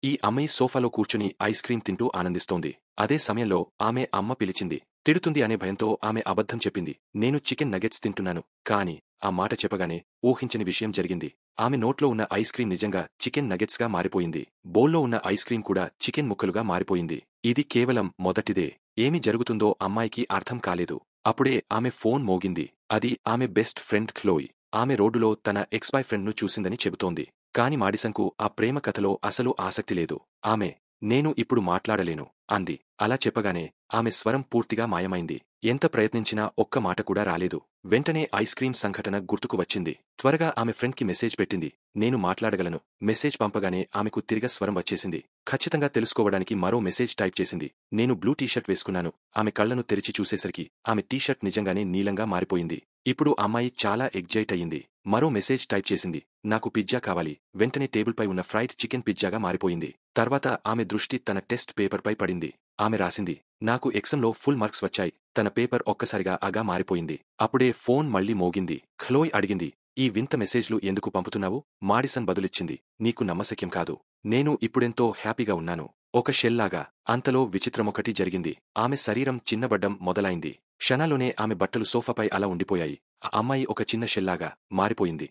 ఈ అమ్మాయి సోఫాలో కూర్చుని ఐస్ క్రీం తింటూ ఆనందిస్తోంది. అదే సమయంలో ఆమె అమ్మ పిలిచింది. తిడుతుంది అనే భయంతో ఆమె అబద్ధం చెప్పింది. నేను చికెన్ నగెట్స్ తింటున్నాను. కానీ ఆ మాట చెప్పగానే ఊహించని విషయం జరిగింది. ఆమె నోట్లో ఉన్న ఐస్ క్రీం నిజంగా చికెన్ నగెట్స్గా మారిపోయింది. బౌల్లో ఉన్న ఐస్ క్రీం కూడా చికెన్ ముక్కలుగా మారిపోయింది. ఇది కేవలం మొదటిదే. ఏమి జరుగుతుందో అమ్మాయికి అర్థం కాలేదు. అప్పుడే ఆమె ఫోన్ మోగింది. అది ఆమె బెస్ట్ ఫ్రెండ్ క్లోయ్. ఆమె రోడ్డులో తన ఎక్స్ బాయ్ ఫ్రెండ్ను చూసిందని చెబుతోంది. కాని మాడిసన్కు ఆ ప్రేమ కథలో అసలు ఆసక్తి లేదు. ఆమె నేను ఇప్పుడు మాట్లాడలేను అంది. అలా చెప్పగానే ఆమె స్వరం పూర్తిగా మాయమైంది. ఎంత ప్రయత్నించినా ఒక్క మాట కూడా రాలేదు. వెంటనే ఐస్ క్రీం సంఘటన గుర్తుకు వచ్చింది. త్వరగా ఆమె ఫ్రెండ్కి మెసేజ్ పెట్టింది. నేను మాట్లాడగలను. మెసేజ్ పంపగానే ఆమెకు తిరిగ స్వరం వచ్చేసింది. ఖచ్చితంగా తెలుసుకోవడానికి మరో మెసేజ్ టైప్ చేసింది. నేను బ్లూ టీషర్ట్ వేసుకున్నాను. ఆమె కళ్లను తెరిచి చూసేసరికి ఆమె టీషర్ట్ నిజంగానే నీలంగా మారిపోయింది. ఇప్పుడు అమ్మాయి చాలా ఎగ్జైట్ అయ్యింది. మరో మెసేజ్ టైప్ చేసింది. నాకు పిజ్జా కావాలి. వెంటనే టేబుల్పై ఉన్న ఫ్రైడ్ చికెన్ పిజ్జాగా మారిపోయింది. తర్వాత ఆమె దృష్టి తన టెస్ట్ పేపర్పై పడింది. ఆమె రాసింది. నాకు ఎగ్జామ్లో ఫుల్ మార్క్స్ వచ్చాయి. తన పేపర్ ఒక్కసారిగా అగా మారిపోయింది. అప్పుడే ఫోన్ మళ్లీ మోగింది. ఖలోయ్ అడిగింది. ఈ వింత మెసేజ్లు ఎందుకు పంపుతున్నావు? మాడిసన్ బదులిచ్చింది. నీకు నమ్మశక్యం కాదు. నేను ఇప్పుడెంతో హ్యాపీగా ఉన్నాను. ఒక షెల్లాగా. అంతలో విచిత్రమొకటి జరిగింది. ఆమె శరీరం చిన్నబడ్డం మొదలైంది. క్షణాల్లోనే ఆమె బట్టలు సోఫాపై అలా ఉండిపోయాయి. ఆ అమ్మాయి ఒక చిన్న షెల్లాగా మారిపోయింది.